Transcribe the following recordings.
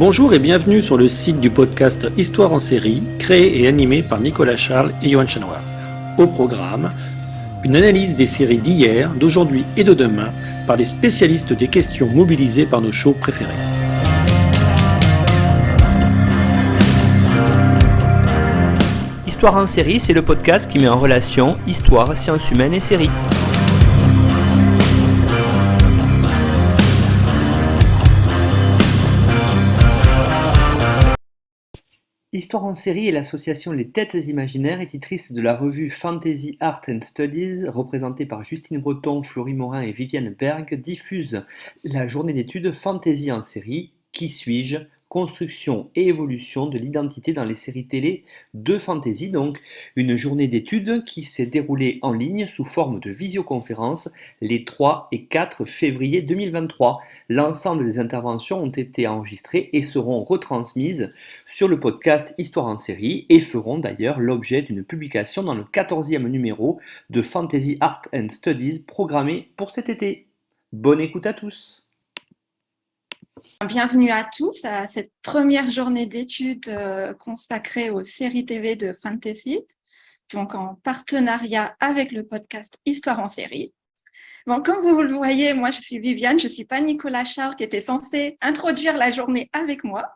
Bonjour et bienvenue sur le site du podcast Histoire en série, créé et animé par Nicolas Charles et Johan Chanoir. Au programme, une analyse des séries d'hier, d'aujourd'hui et de demain par les spécialistes des questions mobilisées par nos shows préférés. Histoire en série, c'est le podcast qui met en relation histoire, sciences humaines et séries. Histoire en série est l'association Les Têtes Imaginaires, éditrice de la revue Fantasy Art and Studies, représentée par Justine Breton, Florie Morin et Viviane Berg, diffuse la journée d'études Fantasy en série, Qui suis-je? Construction et évolution de l'identité dans les séries télé de fantasy, donc une journée d'études qui s'est déroulée en ligne sous forme de visioconférence les 3 et 4 février 2023. L'ensemble des interventions ont été enregistrées et seront retransmises sur le podcast Histoire en série et feront d'ailleurs l'objet d'une publication dans le 14e numéro de Fantasy Art and Studies programmé pour cet été. Bonne écoute à tous. Bienvenue à tous à cette première journée d'études consacrée aux séries TV de Fantasy, donc en partenariat avec le podcast Histoire en série. Bon, comme vous le voyez, moi je suis Viviane, je ne suis pas Nicolas Charles qui était censé introduire la journée avec moi,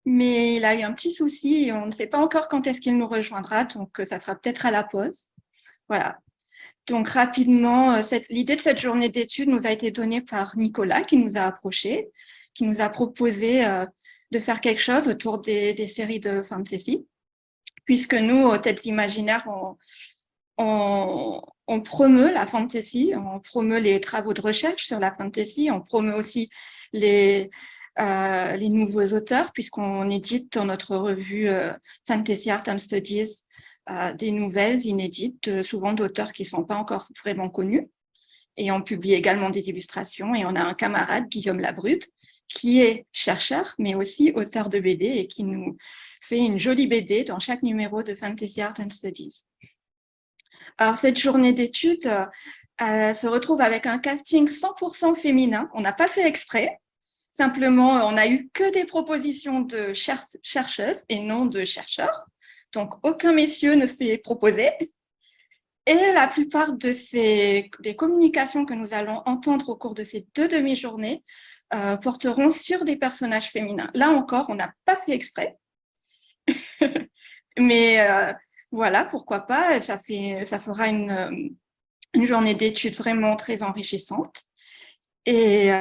mais il a eu un petit souci et on ne sait pas encore quand est-ce qu'il nous rejoindra, donc ça sera peut-être à la pause. Voilà. Donc rapidement, l'idée de cette journée d'études nous a été donnée par Nicolas qui nous a approchés, qui nous a proposé de faire quelque chose autour des séries de fantasy, puisque nous, aux Têtes Imaginaires, on promeut la fantasy, on promeut les travaux de recherche sur la fantasy, on promeut aussi les nouveaux auteurs, puisqu'on édite dans notre revue Fantasy Art and Studies des nouvelles inédites, souvent d'auteurs qui ne sont pas encore vraiment connus. Et on publie également des illustrations. Et on a un camarade, Guillaume Labrute, qui est chercheur, mais aussi auteur de BD et qui nous fait une jolie BD dans chaque numéro de Fantasy Art and Studies. Alors, cette journée d'études se retrouve avec un casting 100% féminin. On n'a pas fait exprès. Simplement, on n'a eu que des propositions de chercheuses et non de chercheurs. Donc, aucun messieurs ne s'est proposé. Et la plupart des communications que nous allons entendre au cours de ces 2 demi-journées porteront sur des personnages féminins. Là encore, on n'a pas fait exprès. Mais voilà, pourquoi pas, ça fera une journée d'études vraiment très enrichissante. Et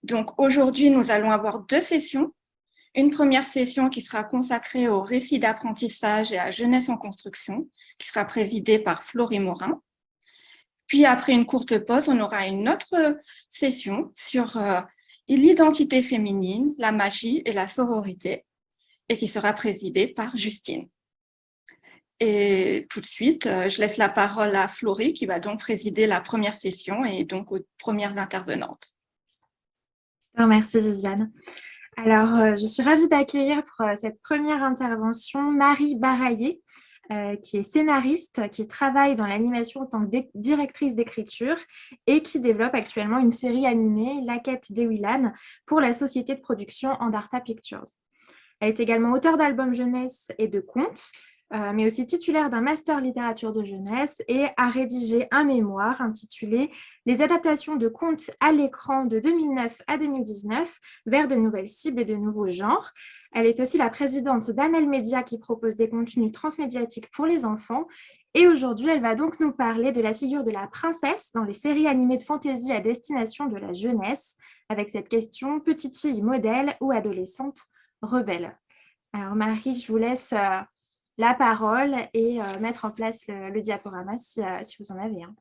donc aujourd'hui, nous allons avoir 2 sessions. Une première session qui sera consacrée au récit d'apprentissage et à jeunesse en construction, qui sera présidée par Florie Morin. Puis après une courte pause, on aura une autre session sur l'identité féminine, la magie et la sororité, et qui sera présidée par Justine. Et tout de suite, je laisse la parole à Florie, qui va donc présider la première session et donc aux premières intervenantes. Merci Viviane. Alors, je suis ravie d'accueillir pour cette première intervention Marie Baraillé, qui est scénariste, qui travaille dans l'animation en tant que directrice d'écriture et qui développe actuellement une série animée, La Quête d'Ewilan, pour la société de production Andarta Pictures. Elle est également auteure d'albums jeunesse et de contes, mais aussi titulaire d'un master littérature de jeunesse et a rédigé un mémoire intitulé « Les adaptations de contes à l'écran de 2009 à 2019 vers de nouvelles cibles et de nouveaux genres ». Elle est aussi la présidente d'Anel Media qui propose des contenus transmédiatiques pour les enfants. Et aujourd'hui, elle va donc nous parler de la figure de la princesse dans les séries animées de fantasy à destination de la jeunesse, avec cette question « petite fille modèle ou adolescente rebelle ». Alors Marie, je vous laisse la parole et mettre en place le diaporama si vous en avez un.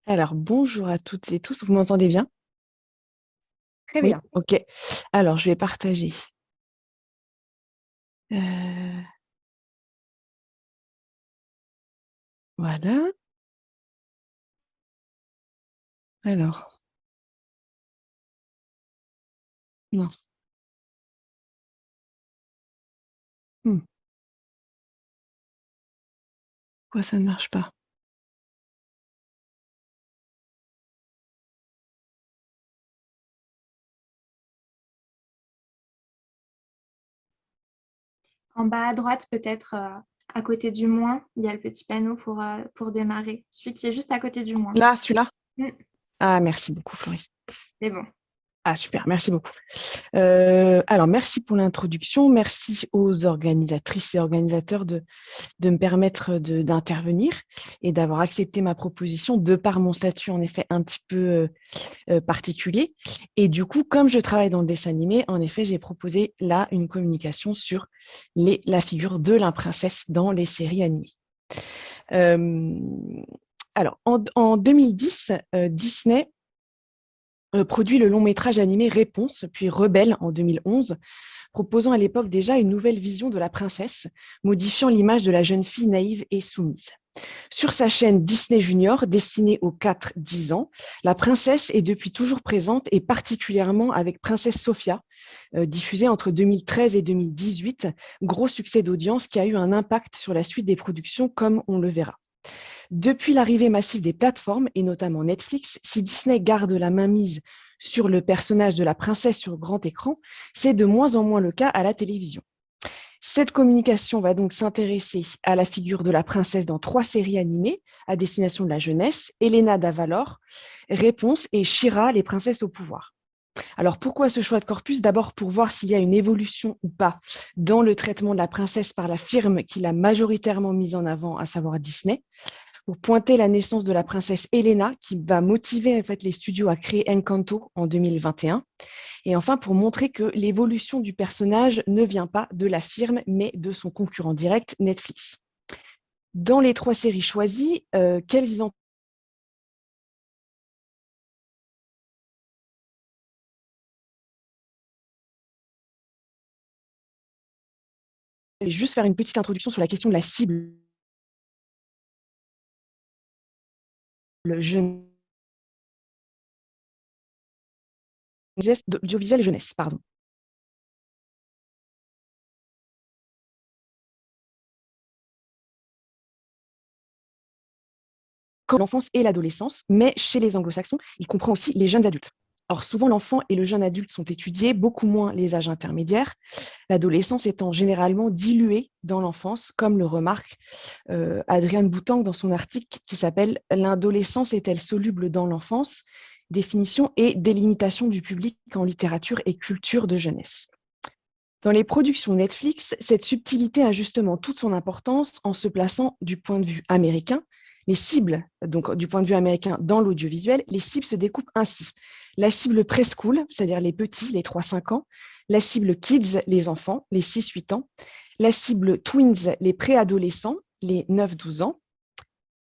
Alors, bonjour à toutes et tous. Vous m'entendez bien? Très Oui, bien. ok. Alors, je vais partager. Euh, Voilà. Alors, non. Pourquoi ça ne marche pas? En bas à droite, peut-être à côté du moins, il y a le petit panneau pour démarrer. Celui qui est juste à côté du moins. Là, celui-là? Mm, Ah, merci beaucoup, Florie. C'est bon. Ah, super, merci beaucoup. Alors, merci pour l'introduction. Merci aux organisatrices et organisateurs de me permettre d'intervenir et d'avoir accepté ma proposition de par mon statut, en effet, un petit peu particulier. Et du coup, comme je travaille dans le dessin animé, en effet, j'ai proposé là une communication sur la figure de la princesse dans les séries animées. Alors, en 2010, Disney produit le long métrage animé Réponse, puis Rebelle en 2011, proposant à l'époque déjà une nouvelle vision de la princesse, modifiant l'image de la jeune fille naïve et soumise. Sur sa chaîne Disney Junior, destinée aux 4-10 ans, la princesse est depuis toujours présente et particulièrement avec Princesse Sophia, diffusée entre 2013 et 2018, gros succès d'audience qui a eu un impact sur la suite des productions comme on le verra. Depuis l'arrivée massive des plateformes, et notamment Netflix, si Disney garde la mainmise sur le personnage de la princesse sur grand écran, c'est de moins en moins le cas à la télévision. Cette communication va donc s'intéresser à la figure de la princesse dans 3 séries animées à destination de la jeunesse, Elena d'Avalor, Réponse et She-Ra, les princesses au pouvoir. Alors pourquoi ce choix de corpus? D'abord pour voir s'il y a une évolution ou pas dans le traitement de la princesse par la firme qui l'a majoritairement mise en avant, à savoir Disney, pour pointer la naissance de la princesse Elena, qui va motiver en fait les studios à créer Encanto en 2021. Et enfin, pour montrer que l'évolution du personnage ne vient pas de la firme, mais de son concurrent direct, Netflix. Dans les 3 séries choisies, quelles identités je vais juste faire une petite introduction sur la question de la cible jeunesse, audiovisuel et jeunesse, pardon. Comme l'enfance et l'adolescence, mais chez les anglo-saxons, il comprend aussi les jeunes adultes. Or, souvent, l'enfant et le jeune adulte sont étudiés, beaucoup moins les âges intermédiaires, l'adolescence étant généralement diluée dans l'enfance, comme le remarque Adrienne Boutang dans son article qui s'appelle « L'adolescence est-elle soluble dans l'enfance ? Définition et délimitation du public en littérature et culture de jeunesse ». Dans les productions Netflix, cette subtilité a justement toute son importance en se plaçant du point de vue américain. Les cibles, donc du point de vue américain dans l'audiovisuel, les cibles se découpent ainsi. La cible preschool, c'est-à-dire les petits, les 3-5 ans. La cible kids, les enfants, les 6-8 ans. La cible tweens, les préadolescents, les 9-12 ans.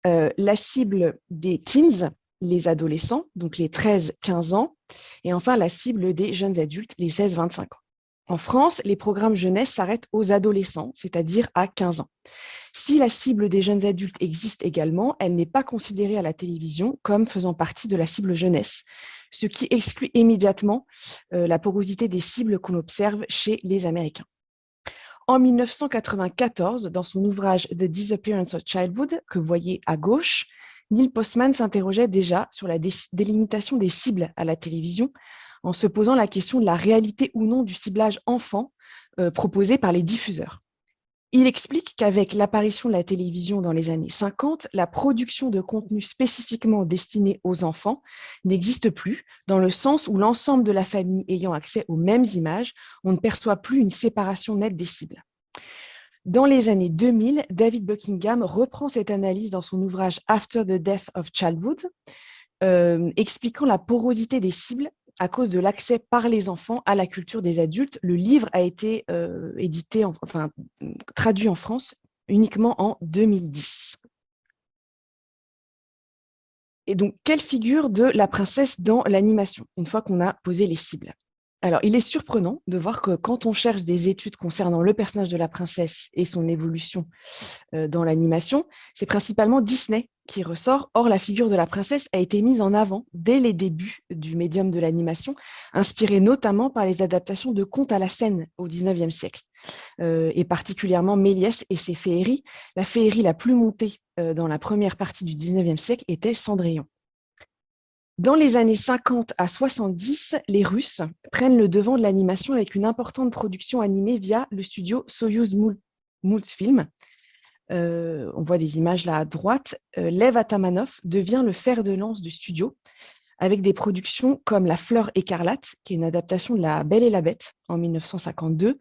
La cible des teens, les adolescents, donc les 13-15 ans. Et enfin, la cible des jeunes adultes, les 16-25 ans. En France, les programmes jeunesse s'arrêtent aux adolescents, c'est-à-dire à 15 ans. Si la cible des jeunes adultes existe également, elle n'est pas considérée à la télévision comme faisant partie de la cible jeunesse, ce qui exclut immédiatement la porosité des cibles qu'on observe chez les Américains. En 1994, dans son ouvrage The Disappearance of Childhood, que vous voyez à gauche, Neil Postman s'interrogeait déjà sur la délimitation des cibles à la télévision en se posant la question de la réalité ou non du ciblage enfant proposé par les diffuseurs. Il explique qu'avec l'apparition de la télévision dans les années 50, la production de contenu spécifiquement destiné aux enfants n'existe plus, dans le sens où l'ensemble de la famille ayant accès aux mêmes images, on ne perçoit plus une séparation nette des cibles. Dans les années 2000, David Buckingham reprend cette analyse dans son ouvrage After the Death of Childhood, expliquant la porosité des cibles à cause de l'accès par les enfants à la culture des adultes. Le livre a été traduit en France uniquement en 2010. Et donc, quelle figure de la princesse dans l'animation, une fois qu'on a posé les cibles? Alors, il est surprenant de voir que quand on cherche des études concernant le personnage de la princesse et son évolution dans l'animation, c'est principalement Disney qui ressort. Or, la figure de la princesse a été mise en avant dès les débuts du médium de l'animation, inspirée notamment par les adaptations de contes à la scène au XIXe siècle, et particulièrement Méliès et ses féeries. La féerie la plus montée dans la première partie du XIXe siècle était Cendrillon. Dans les années 50 à 70, les Russes prennent le devant de l'animation avec une importante production animée via le studio Soyuz Multfilm. On voit des images là à droite. Lev Atamanov devient le fer de lance du studio avec des productions comme La Fleur écarlate, qui est une adaptation de La Belle et la Bête en 1952,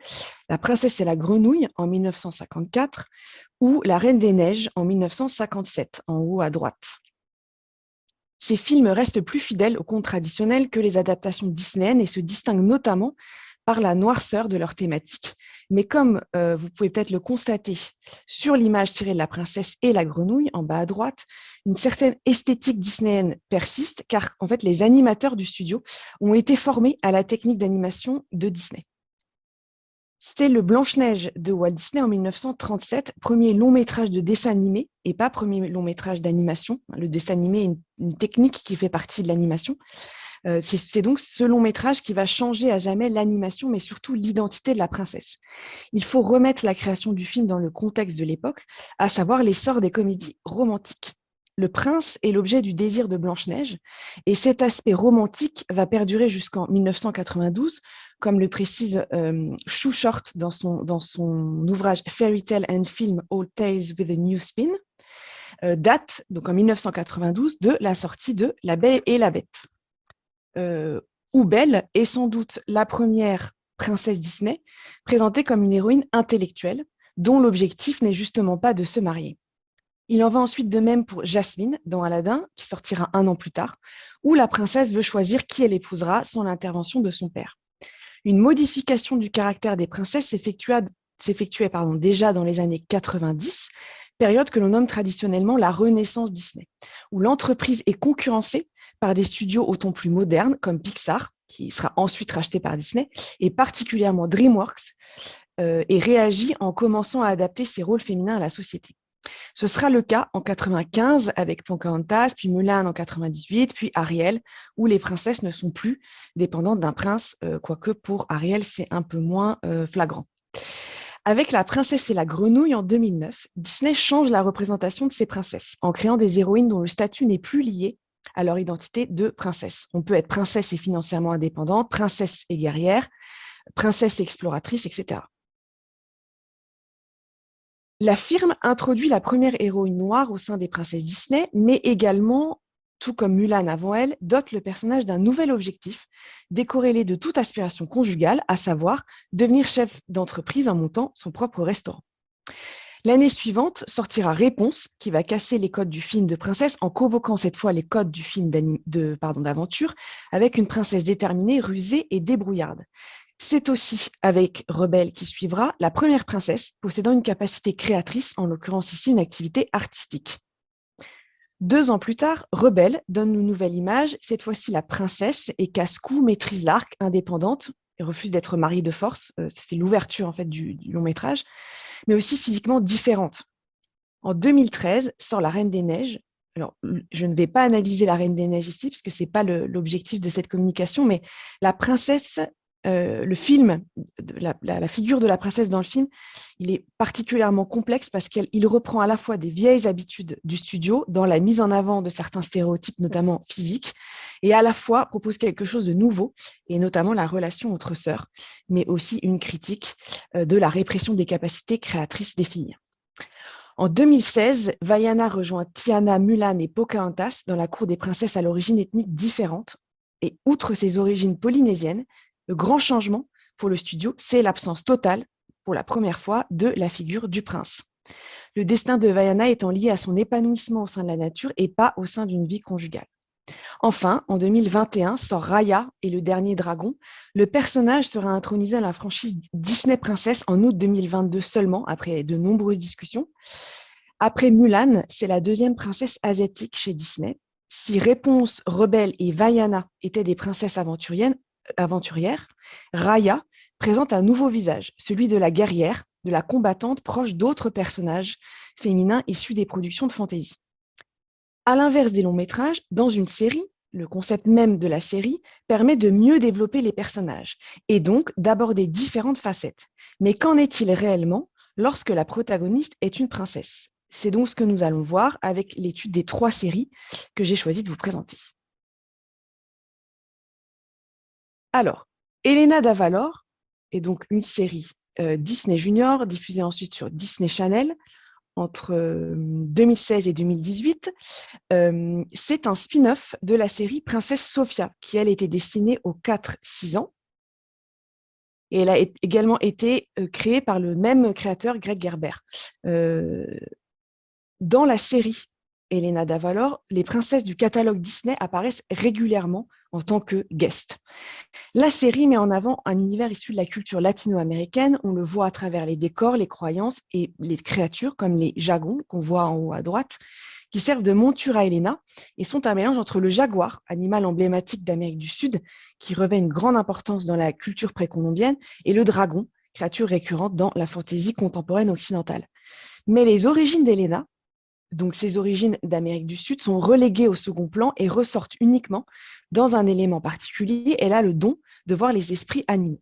La Princesse et la Grenouille en 1954 ou La Reine des Neiges en 1957, en haut à droite. Ces films restent plus fidèles au conte traditionnel que les adaptations disneyennes et se distinguent notamment par la noirceur de leur thématique. Mais comme vous pouvez peut-être le constater sur l'image tirée de La Princesse et la Grenouille, en bas à droite, une certaine esthétique disneyenne persiste, car en fait, les animateurs du studio ont été formés à la technique d'animation de Disney. C'est le Blanche-Neige de Walt Disney en 1937, premier long métrage de dessin animé et pas premier long métrage d'animation. Le dessin animé est une technique qui fait partie de l'animation. C'est donc ce long métrage qui va changer à jamais l'animation, mais surtout l'identité de la princesse. Il faut remettre la création du film dans le contexte de l'époque, à savoir l'essor des comédies romantiques. Le prince est l'objet du désir de Blanche-Neige, et cet aspect romantique va perdurer jusqu'en 1992, comme le précise Sue Short dans son ouvrage Fairy Tale and Film Old Tales with a New Spin, date, donc en 1992, de la sortie de La Belle et la Bête. Où Belle est sans doute la première princesse Disney présentée comme une héroïne intellectuelle, dont l'objectif n'est justement pas de se marier. Il en va ensuite de même pour Jasmine dans Aladdin, qui sortira 1 an plus tard, où la princesse veut choisir qui elle épousera sans l'intervention de son père. Une modification du caractère des princesses s'effectuait déjà dans les années 90, période que l'on nomme traditionnellement la Renaissance Disney, où l'entreprise est concurrencée par des studios au ton plus modernes comme Pixar, qui sera ensuite racheté par Disney, et particulièrement DreamWorks, et réagit en commençant à adapter ses rôles féminins à la société. Ce sera le cas en 95 avec Pocahontas, puis Mulan en 98, puis Ariel, où les princesses ne sont plus dépendantes d'un prince, quoique pour Ariel, c'est un peu moins flagrant. Avec La Princesse et la Grenouille en 2009, Disney change la représentation de ses princesses en créant des héroïnes dont le statut n'est plus lié à leur identité de princesse. On peut être princesse et financièrement indépendante, princesse et guerrière, princesse et exploratrice, etc. La firme introduit la première héroïne noire au sein des princesses Disney, mais également, tout comme Mulan avant elle, dote le personnage d'un nouvel objectif, décorrélé de toute aspiration conjugale, à savoir devenir chef d'entreprise en montant son propre restaurant. L'année suivante sortira Réponse, qui va casser les codes du film de princesse en convoquant cette fois les codes du film d'aventure, avec une princesse déterminée, rusée et débrouillarde. C'est aussi avec Rebelle qui suivra la première princesse possédant une capacité créatrice, en l'occurrence ici une activité artistique. 2 ans plus tard, Rebelle donne une nouvelle image, cette fois-ci la princesse et casse-cou maîtrise l'arc, indépendante, et refuse d'être mariée de force. C'était l'ouverture en fait du long métrage, mais aussi physiquement différente. En 2013 sort La Reine des Neiges. Alors, je ne vais pas analyser La Reine des Neiges ici, parce que ce n'est pas l'objectif de cette communication, mais la princesse, le film, la figure de la princesse dans le film, il est particulièrement complexe parce qu'il reprend à la fois des vieilles habitudes du studio dans la mise en avant de certains stéréotypes, notamment physiques, et à la fois propose quelque chose de nouveau, et notamment la relation entre sœurs, mais aussi une critique de la répression des capacités créatrices des filles. En 2016, Vaiana rejoint Tiana, Mulan et Pocahontas dans la cour des princesses à l'origine ethnique différente. Et outre ses origines polynésiennes, le grand changement pour le studio, c'est l'absence totale, pour la première fois, de la figure du prince. Le destin de Vaiana étant lié à son épanouissement au sein de la nature et pas au sein d'une vie conjugale. Enfin, en 2021, sort Raya et le dernier dragon. Le personnage sera intronisé à la franchise Disney Princess en août 2022 seulement, après de nombreuses discussions. Après Mulan, c'est la deuxième princesse asiatique chez Disney. Si Réponse, Rebelle et Vaiana étaient des princesses aventurières, Raya présente un nouveau visage, celui de la guerrière, de la combattante proche d'autres personnages féminins issus des productions de fantasy. À l'inverse des longs métrages, dans une série, le concept même de la série permet de mieux développer les personnages et donc d'aborder différentes facettes. Mais qu'en est-il réellement lorsque la protagoniste est une princesse ? C'est donc ce que nous allons voir avec l'étude des 3 séries que j'ai choisi de vous présenter. Alors, Elena d'Avalor est donc une série Disney Junior, diffusée ensuite sur Disney Channel entre 2016 et 2018. C'est un spin-off de la série Princesse Sophia, qui, elle, était destinée aux 4-6 ans. Et elle a également été créée par le même créateur, Greg Gerber. Dans la série Elena d'Avalor, les princesses du catalogue Disney apparaissent régulièrement en tant que guest. La série met en avant un univers issu de la culture latino-américaine. On le voit à travers les décors, les croyances et les créatures comme les jagons qu'on voit en haut à droite, qui servent de monture à Elena et sont un mélange entre le jaguar, animal emblématique d'Amérique du Sud, qui revêt une grande importance dans la culture précolombienne, et le dragon, créature récurrente dans la fantaisie contemporaine occidentale. Mais les origines d'Elena, donc ses origines d'Amérique du Sud, sont reléguées au second plan et ressortent uniquement dans un élément particulier. Elle a le don de voir les esprits animaux.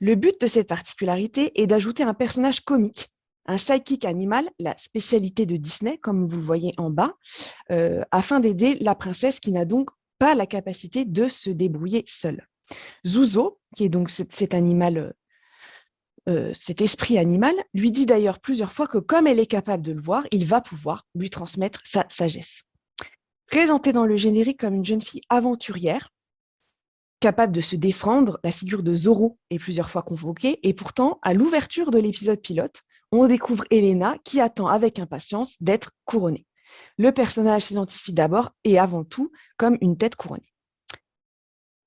Le but de cette particularité est d'ajouter un personnage comique, un sidekick animal, la spécialité de Disney, comme vous le voyez en bas, afin d'aider la princesse qui n'a donc pas la capacité de se débrouiller seule. Zuzo, qui est donc cet animal, cet esprit animal, lui dit d'ailleurs plusieurs fois que comme elle est capable de le voir, il va pouvoir lui transmettre sa sagesse. Présentée dans le générique comme une jeune fille aventurière, capable de se défendre, la figure de Zorro est plusieurs fois convoquée, et pourtant, à l'ouverture de l'épisode pilote, on découvre Elena qui attend avec impatience d'être couronnée. Le personnage s'identifie d'abord et avant tout comme une tête couronnée.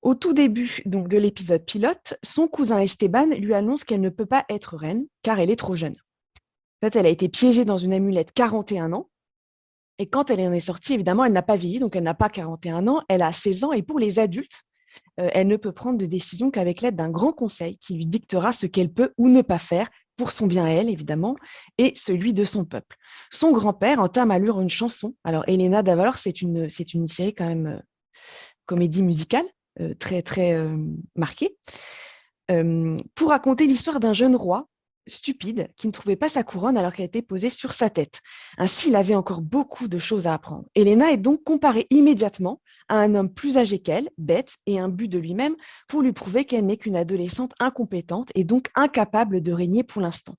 Au tout début donc, de l'épisode pilote, son cousin Esteban lui annonce qu'elle ne peut pas être reine car elle est trop jeune. En fait, elle a été piégée dans une amulette 41 ans, et quand elle en est sortie, évidemment, elle n'a pas vieilli, donc elle n'a pas 41 ans, elle a 16 ans, et pour les adultes, elle ne peut prendre de décision qu'avec l'aide d'un grand conseil qui lui dictera ce qu'elle peut ou ne pas faire pour son bien à elle, évidemment, et celui de son peuple. Son grand-père entame alors une chanson. Alors, Elena d'Avalor, c'est une série quand même comédie musicale, très, très marquée, pour raconter l'histoire d'un jeune roi stupide qui ne trouvait pas sa couronne alors qu'elle était posée sur sa tête. Ainsi, il avait encore beaucoup de choses à apprendre. Elena est donc comparée immédiatement à un homme plus âgé qu'elle, bête et imbu de lui-même, pour lui prouver qu'elle n'est qu'une adolescente incompétente et donc incapable de régner pour l'instant.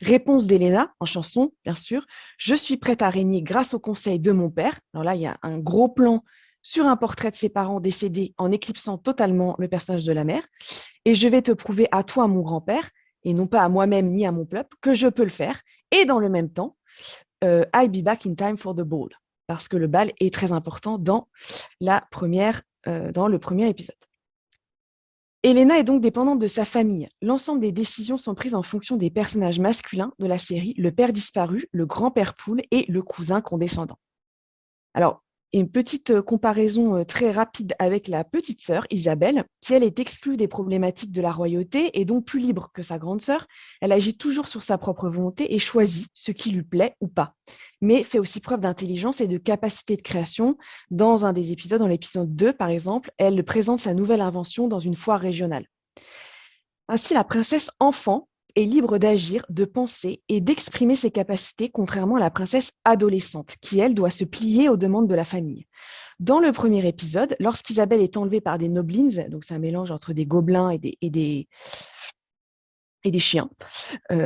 Réponse d'Elena, en chanson, bien sûr, « Je suis prête à régner grâce au conseil de mon père ». Alors là, il y a un gros plan sur un portrait de ses parents décédés en éclipsant totalement le personnage de la mère. « Et je vais te prouver à toi, mon grand-père, et non pas à moi-même ni à mon peuple, que je peux le faire. Et dans le même temps, I'll be back in time for the ball », parce que le bal est très important dans le premier épisode. Elena est donc dépendante de sa famille. L'ensemble des décisions sont prises en fonction des personnages masculins de la série, le père disparu, le grand-père poule et le cousin condescendant. Alors, une petite comparaison très rapide avec la petite sœur, Isabelle, qui, elle, est exclue des problématiques de la royauté et donc plus libre que sa grande sœur. Elle agit toujours sur sa propre volonté et choisit ce qui lui plaît ou pas, mais fait aussi preuve d'intelligence et de capacité de création. Dans un des épisodes, dans l'épisode 2, par exemple, elle présente sa nouvelle invention dans une foire régionale. Ainsi, la princesse enfant est libre d'agir, de penser et d'exprimer ses capacités, contrairement à la princesse adolescente, qui, elle, doit se plier aux demandes de la famille. Dans le premier épisode, lorsqu'Isabelle est enlevée par des noblins, donc c'est un mélange entre des gobelins et des chiens,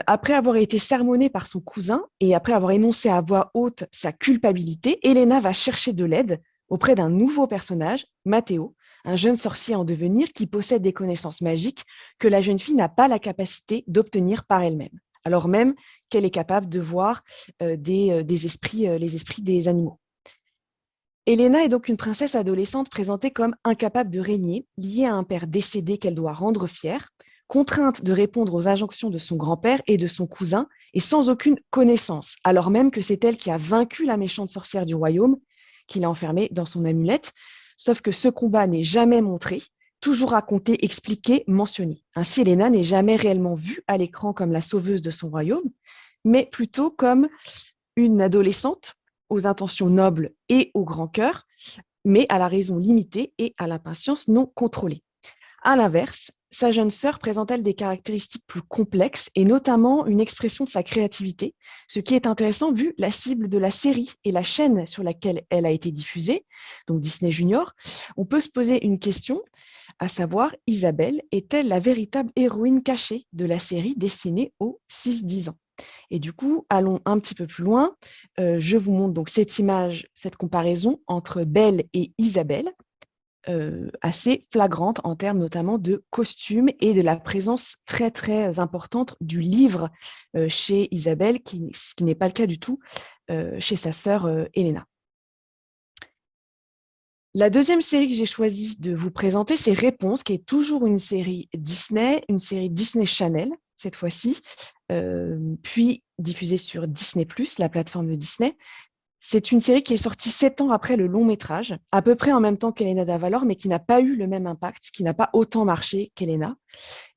après avoir été sermonnée par son cousin et après avoir énoncé à voix haute sa culpabilité, Elena va chercher de l'aide auprès d'un nouveau personnage, Matteo, un jeune sorcier en devenir qui possède des connaissances magiques que la jeune fille n'a pas la capacité d'obtenir par elle-même, alors même qu'elle est capable de voir les esprits des animaux. Elena est donc une princesse adolescente présentée comme incapable de régner, liée à un père décédé qu'elle doit rendre fier, contrainte de répondre aux injonctions de son grand-père et de son cousin, et sans aucune connaissance, alors même que c'est elle qui a vaincu la méchante sorcière du royaume, qui l'a enfermée dans son amulette. Sauf que ce combat n'est jamais montré, toujours raconté, expliqué, mentionné. Ainsi, Elena n'est jamais réellement vue à l'écran comme la sauveuse de son royaume, mais plutôt comme une adolescente aux intentions nobles et au grand cœur, mais à la raison limitée et à l'impatience non contrôlée. À l'inverse, sa jeune sœur présente-t-elle des caractéristiques plus complexes et notamment une expression de sa créativité, ce qui est intéressant vu la cible de la série et la chaîne sur laquelle elle a été diffusée, donc Disney Junior. On peut se poser une question, à savoir Isabelle est-elle la véritable héroïne cachée de la série destinée aux 6-10 ans. Et du coup, allons un petit peu plus loin. Je vous montre donc cette image, cette comparaison entre Belle et Isabelle, assez flagrante en termes notamment de costumes et de la présence très très importante du livre chez Isabelle, ce qui n'est pas le cas du tout chez sa sœur Elena. La deuxième série que j'ai choisi de vous présenter, c'est Réponse, qui est toujours une série Disney Channel cette fois-ci, puis diffusée sur Disney+, la plateforme de Disney. C'est une série qui est sortie 7 ans après le long métrage, à peu près en même temps qu'Elena d'Avalor, mais qui n'a pas eu le même impact, qui n'a pas autant marché qu'Elena.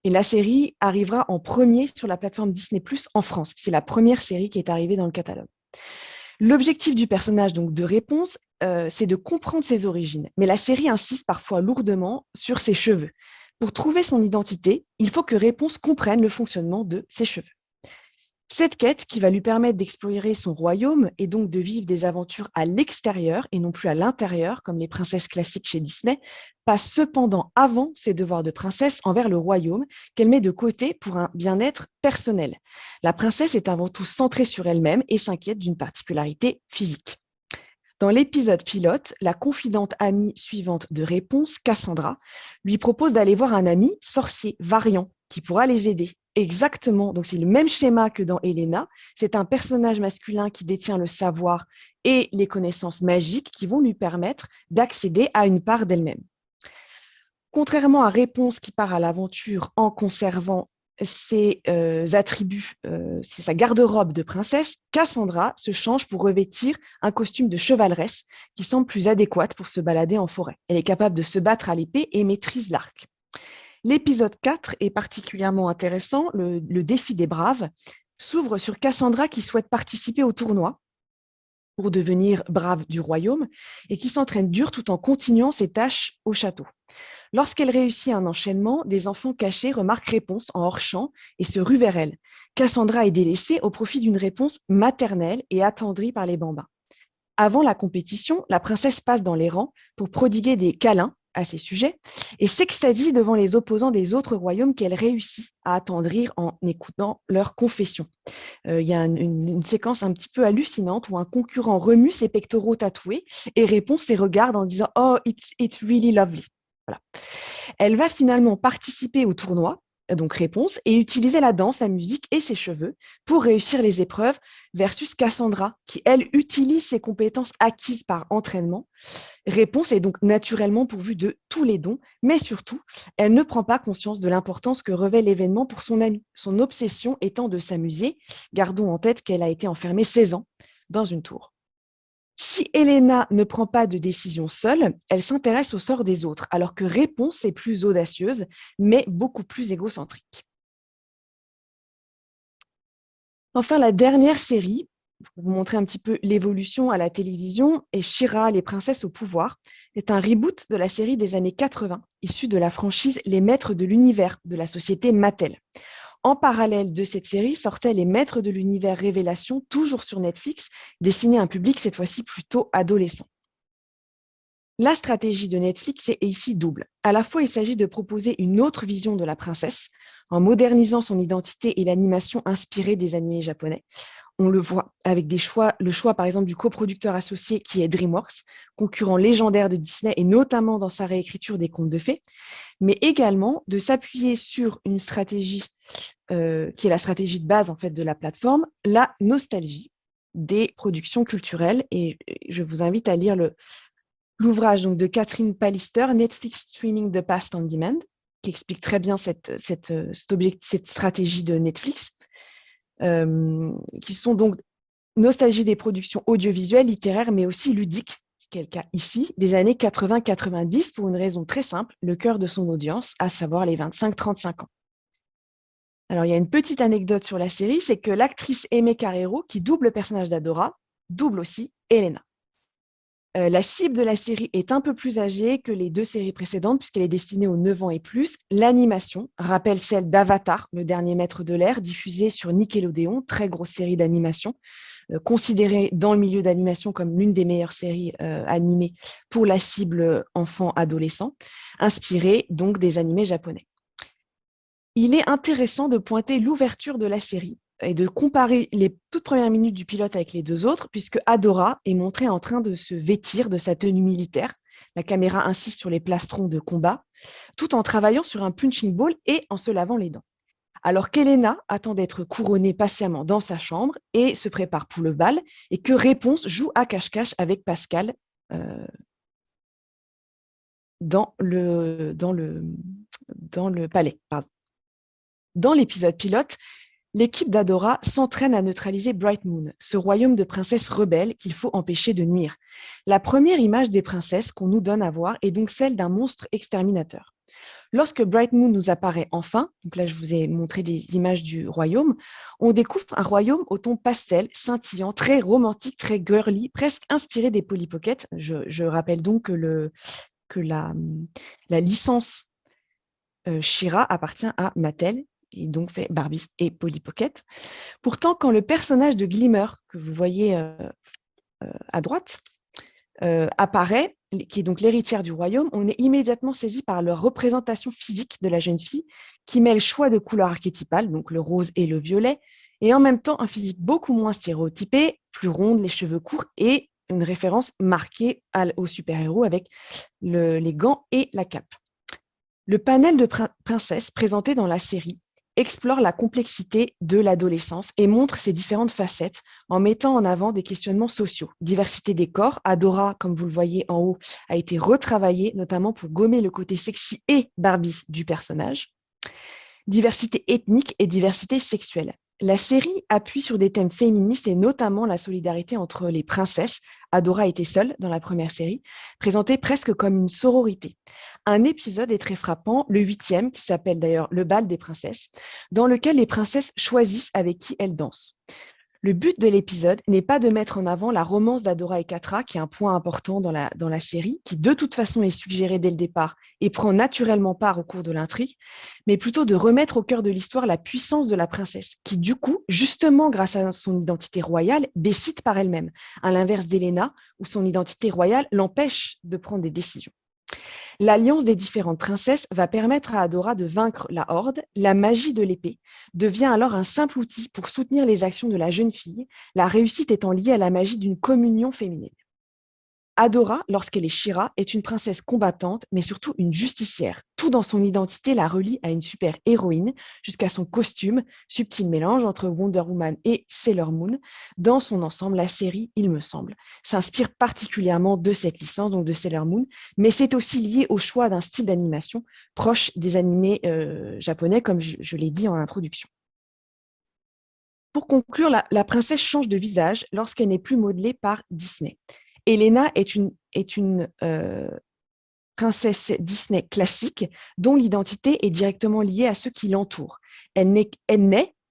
Et la série arrivera en premier sur la plateforme Disney+ en France. C'est la première série qui est arrivée dans le catalogue. L'objectif du personnage donc de Réponse, c'est de comprendre ses origines. Mais la série insiste parfois lourdement sur ses cheveux. Pour trouver son identité, il faut que Réponse comprenne le fonctionnement de ses cheveux. Cette quête, qui va lui permettre d'explorer son royaume et donc de vivre des aventures à l'extérieur et non plus à l'intérieur, comme les princesses classiques chez Disney, passe cependant avant ses devoirs de princesse envers le royaume qu'elle met de côté pour un bien-être personnel. La princesse est avant tout centrée sur elle-même et s'inquiète d'une particularité physique. Dans l'épisode pilote, la confidente amie suivante de Réponse, Cassandra, lui propose d'aller voir un ami sorcier variant qui pourra les aider. Exactement, donc c'est le même schéma que dans Elena. C'est un personnage masculin qui détient le savoir et les connaissances magiques qui vont lui permettre d'accéder à une part d'elle-même. Contrairement à Réponse qui part à l'aventure en conservant ses attributs, c'est sa garde-robe de princesse, Cassandra se change pour revêtir un costume de chevaleresse qui semble plus adéquate pour se balader en forêt. Elle est capable de se battre à l'épée et maîtrise l'arc. L'épisode 4 est particulièrement intéressant. Le défi des braves s'ouvre sur Cassandra qui souhaite participer au tournoi pour devenir brave du royaume et qui s'entraîne dur tout en continuant ses tâches au château. Lorsqu'elle réussit un enchaînement, des enfants cachés remarquent Réponse en hors-champ et se ruent vers elle. Cassandra est délaissée au profit d'une réponse maternelle et attendrie par les bambins. Avant la compétition, la princesse passe dans les rangs pour prodiguer des câlins à ses sujets et s'extadie devant les opposants des autres royaumes qu'elle réussit à attendrir en écoutant leurs confessions. Il y a une séquence un petit peu hallucinante où un concurrent remue ses pectoraux tatoués et répond ses regards en disant « Oh, it's really lovely ». Voilà. Elle va finalement participer au tournoi, donc Réponse, et utiliser la danse, la musique et ses cheveux pour réussir les épreuves versus Cassandra, qui, elle, utilise ses compétences acquises par entraînement. Réponse est donc naturellement pourvue de tous les dons, mais surtout, elle ne prend pas conscience de l'importance que revêt l'événement pour son amie, son obsession étant de s'amuser. Gardons en tête qu'elle a été enfermée 16 ans dans une tour. Si Elena ne prend pas de décision seule, elle s'intéresse au sort des autres, alors que Réponse est plus audacieuse, mais beaucoup plus égocentrique. Enfin, la dernière série, pour vous montrer un petit peu l'évolution à la télévision, est She-Ra, les princesses au pouvoir. C'est un reboot de la série des années 80, issue de la franchise Les Maîtres de l'Univers de la société Mattel. En parallèle de cette série sortaient Les Maîtres de l'Univers Révélation, toujours sur Netflix, destinés à un public cette fois-ci plutôt adolescent. La stratégie de Netflix est ici double. À la fois, il s'agit de proposer une autre vision de la princesse, en modernisant son identité et l'animation inspirée des animés japonais. On le voit avec le choix par exemple du coproducteur associé qui est DreamWorks, concurrent légendaire de Disney et notamment dans sa réécriture des contes de fées, mais également de s'appuyer sur une stratégie qui est la stratégie de base en fait de la plateforme, la nostalgie des productions culturelles. Et je vous invite à lire l'ouvrage donc de Catherine Pallister, Netflix Streaming the Past on Demand, qui explique très bien cette stratégie de Netflix, qui sont donc nostalgie des productions audiovisuelles, littéraires, mais aussi ludiques, ce qui est le cas ici, des années 80-90, pour une raison très simple, le cœur de son audience, à savoir les 25-35 ans. Alors, il y a une petite anecdote sur la série, c'est que l'actrice Aimée Carrero, qui double le personnage d'Adora, double aussi Elena. La cible de la série est un peu plus âgée que les deux séries précédentes, puisqu'elle est destinée aux 9 ans et plus. L'animation rappelle celle d'Avatar, le dernier maître de l'air, diffusée sur Nickelodeon, très grosse série d'animation. considérée dans le milieu d'animation comme l'une des meilleures séries animées pour la cible enfant-adolescent, inspirée donc des animés japonais. Il est intéressant de pointer l'ouverture de la série et de comparer les toutes premières minutes du pilote avec les deux autres, puisque Adora est montrée en train de se vêtir de sa tenue militaire. La caméra insiste sur les plastrons de combat, tout en travaillant sur un punching ball et en se lavant les dents. Alors qu'Elena attend d'être couronnée patiemment dans sa chambre et se prépare pour le bal, et que Réponse joue à cache-cache avec Pascal dans le palais. Pardon. Dans l'épisode pilote, l'équipe d'Adora s'entraîne à neutraliser Bright Moon, ce royaume de princesses rebelles qu'il faut empêcher de nuire. La première image des princesses qu'on nous donne à voir est donc celle d'un monstre exterminateur. Lorsque Bright Moon nous apparaît enfin, donc là je vous ai montré des images du royaume, on découvre un royaume au ton pastel, scintillant, très romantique, très girly, presque inspiré des Polly Pocket. Je rappelle donc que la licence She-Ra appartient à Mattel, et donc fait Barbie et Polly Pocket. Pourtant, quand le personnage de Glimmer, que vous voyez à droite, apparaît, qui est donc l'héritière du royaume, on est immédiatement saisi par leur représentation physique de la jeune fille, qui met le choix de couleurs archétypales, donc le rose et le violet, et en même temps un physique beaucoup moins stéréotypé, plus ronde, les cheveux courts, et une référence marquée au super-héros avec les gants et la cape. Le panel de princesses présenté dans la série explore la complexité de l'adolescence et montre ses différentes facettes en mettant en avant des questionnements sociaux. Diversité des corps, Adora, comme vous le voyez en haut, a été retravaillée, notamment pour gommer le côté sexy et Barbie du personnage. Diversité ethnique et diversité sexuelle. La série appuie sur des thèmes féministes et notamment la solidarité entre les princesses. Adora était seule dans la première série, présentée presque comme une sororité. Un épisode est très frappant, le 8e, qui s'appelle d'ailleurs Le bal des princesses, dans lequel les princesses choisissent avec qui elles dansent. Le but de l'épisode n'est pas de mettre en avant la romance d'Adora et Catra, qui est un point important dans la série, qui de toute façon est suggérée dès le départ et prend naturellement part au cours de l'intrigue, mais plutôt de remettre au cœur de l'histoire la puissance de la princesse, qui du coup, justement grâce à son identité royale, décide par elle-même, à l'inverse d'Elena, où son identité royale l'empêche de prendre des décisions. L'alliance des différentes princesses va permettre à Adora de vaincre la Horde. La magie de l'épée devient alors un simple outil pour soutenir les actions de la jeune fille, la réussite étant liée à la magie d'une communion féminine. Adora, lorsqu'elle est She-Ra, est une princesse combattante, mais surtout une justicière. Tout dans son identité la relie à une super-héroïne, jusqu'à son costume, subtil mélange entre Wonder Woman et Sailor Moon. Dans son ensemble, la série, il me semble, s'inspire particulièrement de cette licence, donc de Sailor Moon, mais c'est aussi lié au choix d'un style d'animation proche des animés japonais, comme je l'ai dit en introduction. Pour conclure, la princesse change de visage lorsqu'elle n'est plus modelée par Disney. Elena est une princesse Disney classique dont l'identité est directement liée à ceux qui l'entourent. Elle n'est,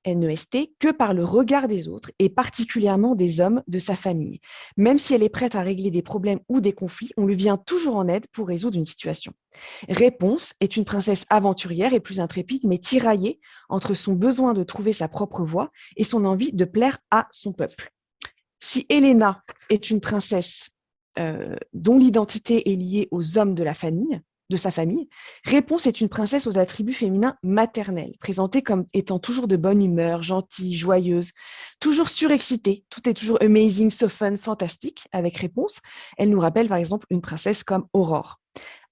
N-E-S-T, que par le regard des autres et particulièrement des hommes de sa famille. Même si elle est prête à régler des problèmes ou des conflits, on lui vient toujours en aide pour résoudre une situation. Réponse est une princesse aventurière et plus intrépide, mais tiraillée entre son besoin de trouver sa propre voie et son envie de plaire à son peuple. Si Elena est une princesse dont l'identité est liée aux hommes de sa famille, Réponse est une princesse aux attributs féminins maternels, présentée comme étant toujours de bonne humeur, gentille, joyeuse, toujours surexcitée. Tout est toujours amazing, so fun, fantastique avec Réponse. Elle nous rappelle par exemple une princesse comme Aurore.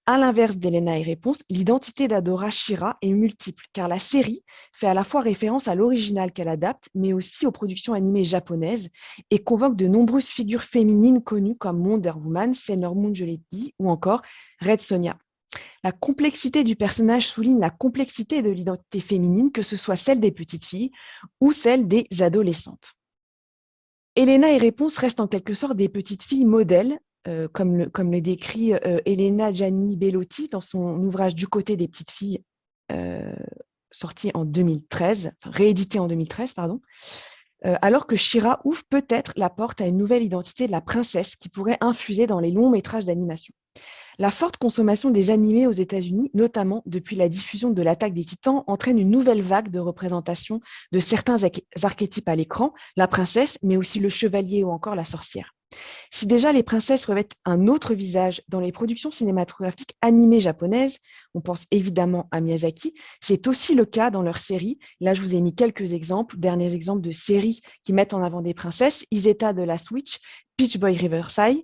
À l'inverse d'Elena et Réponse, l'identité d'Adora She-Ra est multiple, car la série fait à la fois référence à l'original qu'elle adapte, mais aussi aux productions animées japonaises, et convoque de nombreuses figures féminines connues comme Wonder Woman, Sailor Moon, je l'ai dit, ou encore Red Sonja. La complexité du personnage souligne la complexité de l'identité féminine, que ce soit celle des petites filles ou celle des adolescentes. Elena et Réponse restent en quelque sorte des petites filles modèles, comme le décrit Elena Giannini Bellotti dans son ouvrage Du côté des petites filles, sorti en 2013, réédité en 2013, pardon, alors que She-Ra ouvre peut-être la porte à une nouvelle identité de la princesse qui pourrait infuser dans les longs métrages d'animation. La forte consommation des animés aux États-Unis, notamment depuis la diffusion de l'Attaque des Titans, entraîne une nouvelle vague de représentation de certains archétypes à l'écran, la princesse, mais aussi le chevalier ou encore la sorcière. Si déjà les princesses revêtent un autre visage dans les productions cinématographiques animées japonaises, on pense évidemment à Miyazaki, c'est aussi le cas dans leurs séries. Là, je vous ai mis quelques exemples, derniers exemples de séries qui mettent en avant des princesses. Izetta de la Switch, Peach Boy Riverside,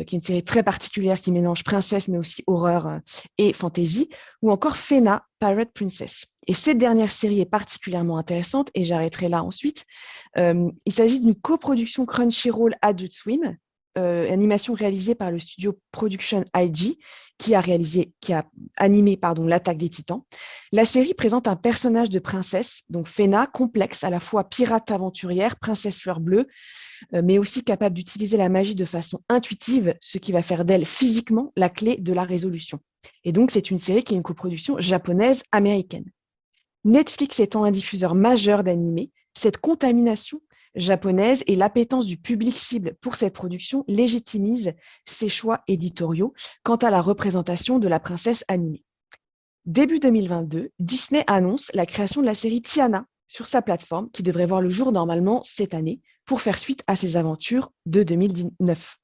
qui est une série très particulière qui mélange princesse mais aussi horreur et fantasy, ou encore Fena, Pirate Princess. Et cette dernière série est particulièrement intéressante, et j'arrêterai là ensuite. Il s'agit d'une coproduction Crunchyroll Adult Swim, animation réalisée par le studio Production IG, qui a animé l'Attaque des Titans. La série présente un personnage de princesse, donc Fena, complexe, à la fois pirate aventurière, princesse fleur bleue, mais aussi capable d'utiliser la magie de façon intuitive, ce qui va faire d'elle physiquement la clé de la résolution. Et donc, c'est une série qui est une coproduction japonaise-américaine. Netflix étant un diffuseur majeur d'animés, cette contamination japonaise et l'appétence du public cible pour cette production légitimisent ses choix éditoriaux quant à la représentation de la princesse animée. Début 2022, Disney annonce la création de la série Tiana sur sa plateforme, qui devrait voir le jour normalement cette année, pour faire suite à ses aventures de 2009.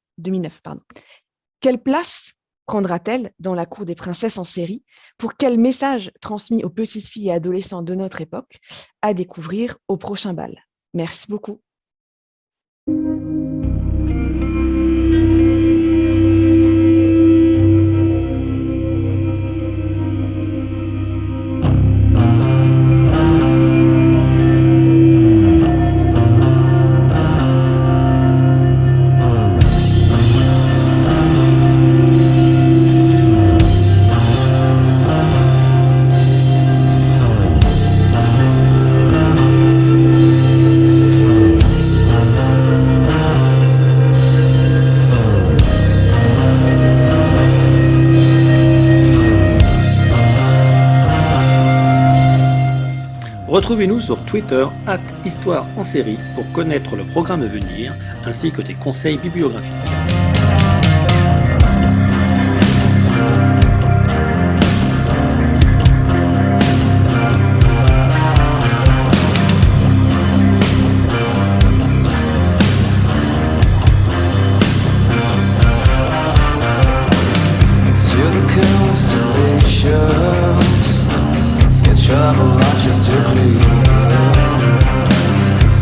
Quelle place prendra-t-elle dans la cour des princesses en série? Pour quel message transmis aux petites filles et adolescents de notre époque? À découvrir au prochain bal. Merci beaucoup. Retrouvez-nous sur Twitter @Histoire en série pour connaître le programme à venir ainsi que des conseils bibliographiques.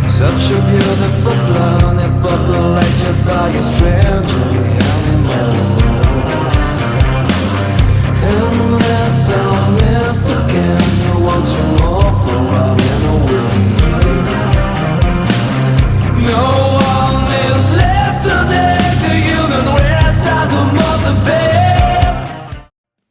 Such a beautiful planet, populated by a stranger animal.